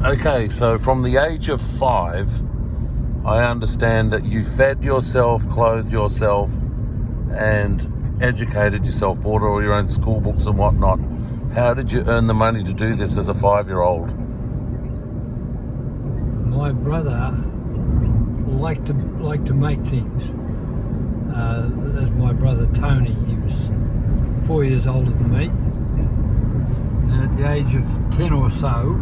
Okay, so from the age of 5, I understand that you fed yourself, clothed yourself, and educated yourself, bought all your own school books and whatnot. How did you earn the money to do this as a 5-year-old? My brother liked to make things. That's my brother Tony. He was 4 years older than me, and at the age of 10 or so,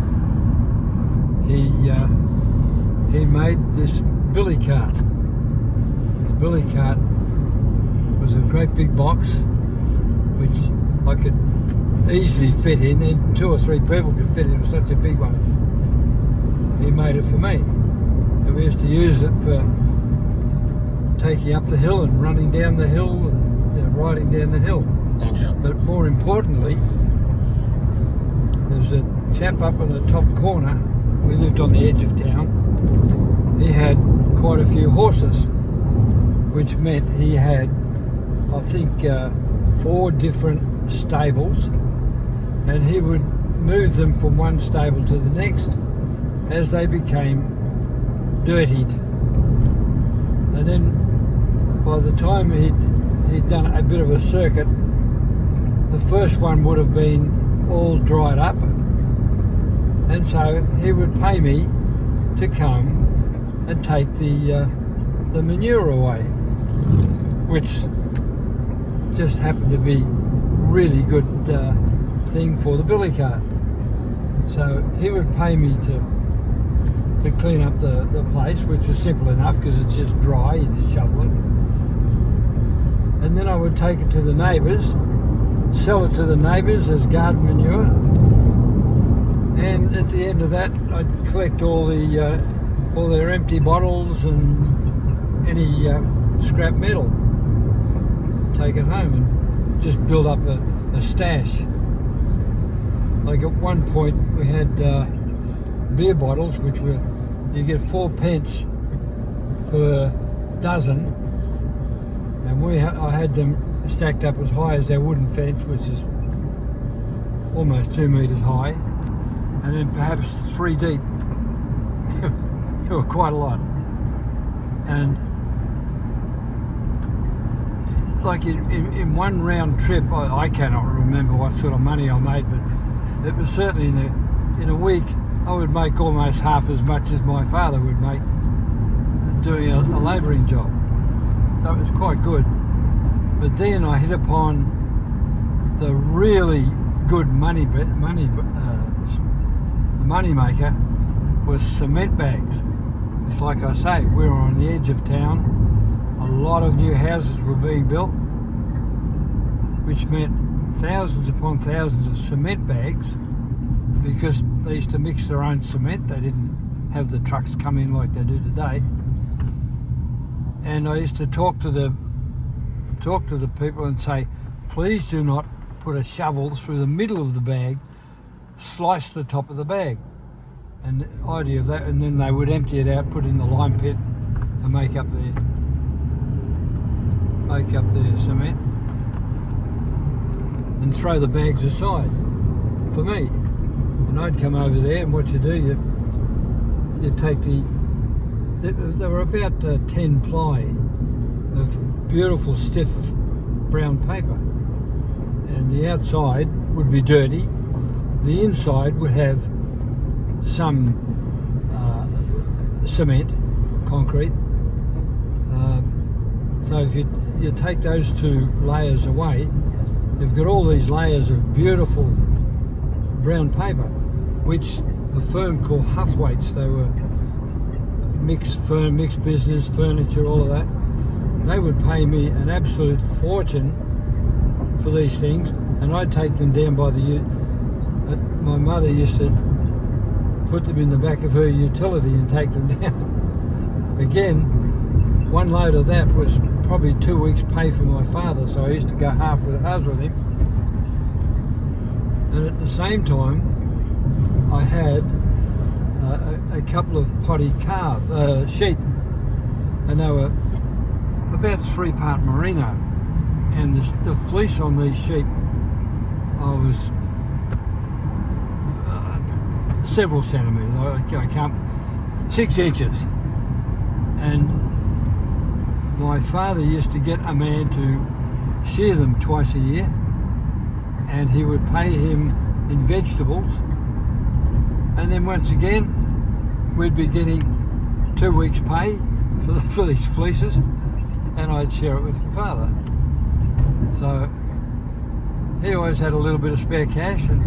he made this billy cart. The billy cart was a great big box which I could easily fit in, and 2 or 3 people could fit in. It was such a big one. He made it for me, and we used to use it for taking up the hill and running down the hill and riding down the hill. Yeah. But more importantly, there was a chap up on the top corner. We lived on the edge of town. He had quite a few horses, which meant he had, I think, 4 different stables, and he would move them from one stable to the next as they became dirtied. And then by the time he'd done a bit of a circuit, the first one would have been all dried up, and so he would pay me to come and take the manure away, which just happened to be really good thing for the billy cart. So he would pay me to clean up the place, which was simple enough because it's just dry, you just shovel it. And then I would take it to the neighbours, sell it to the neighbours as garden manure, and at the end of that I'd collect all their empty bottles and any scrap metal, take it home and just build up a stash. Like at one point we had beer bottles, which were, you get 4 pence per dozen, and I had them stacked up as high as their wooden fence, which is almost 2 metres high, and then perhaps 3 deep. They were quite a lot. And like in one round trip, I cannot remember what sort of money I made, but it was certainly in a week I would make almost half as much as my father would make doing a labouring job. So it was quite good. But then I hit upon the really good money maker was cement bags. It's like I say, we were on the edge of town. A lot of new houses were being built, which meant thousands upon thousands of cement bags, because they used to mix their own cement. They didn't have the trucks come in like they do today. And I used to talk to the people and say, please do not put a shovel through the middle of the bag, slice the top of the bag. And the idea of that, and then they would empty it out, put it in the lime pit and make up their cement, and throw the bags aside for me. And I'd come over there, and what you do, you take there were about 10 ply of beautiful stiff brown paper, and the outside would be dirty, the inside would have some cement, concrete. So if you take those 2 layers away, you've got all these layers of beautiful brown paper, which a firm called Huthwaite's, they were mixed business, furniture, all of that. They would pay me an absolute fortune for these things, and I'd take them down by my mother used to put them in the back of her utility and take them down. Again, one load of that was probably 2 weeks' pay for my father, so I used to go halves with him. And at the same time, I had a couple of potty sheep, and they were about 3-part merino, and the fleece on these sheep, I was several centimetres. I can't, 6 inches. And my father used to get a man to shear them twice a year, and he would pay him in vegetables. And then once again, we'd be getting 2 weeks' pay for these fleeces, and I'd share it with my father. So he always had a little bit of spare cash, and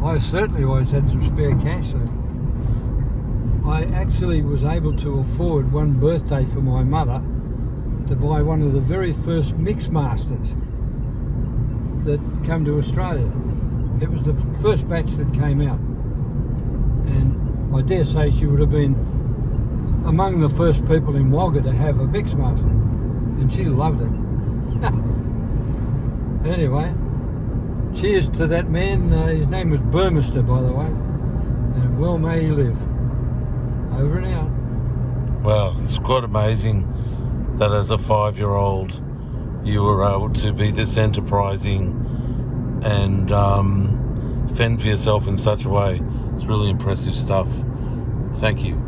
I certainly always had some spare cash. So I actually was able to afford one birthday for my mother to buy one of the very first Mixmasters that come to Australia. It was the first batch that came out, and I dare say she would have been among the first people in Wagga to have a Mixmaster, and she loved it. Anyway, cheers to that man. His name was Burmester, by the way, and well may he live. Over and out. Well, it's quite amazing that as a 5-year-old you were able to be this enterprising and fend for yourself in such a way. It's really impressive stuff. Thank you.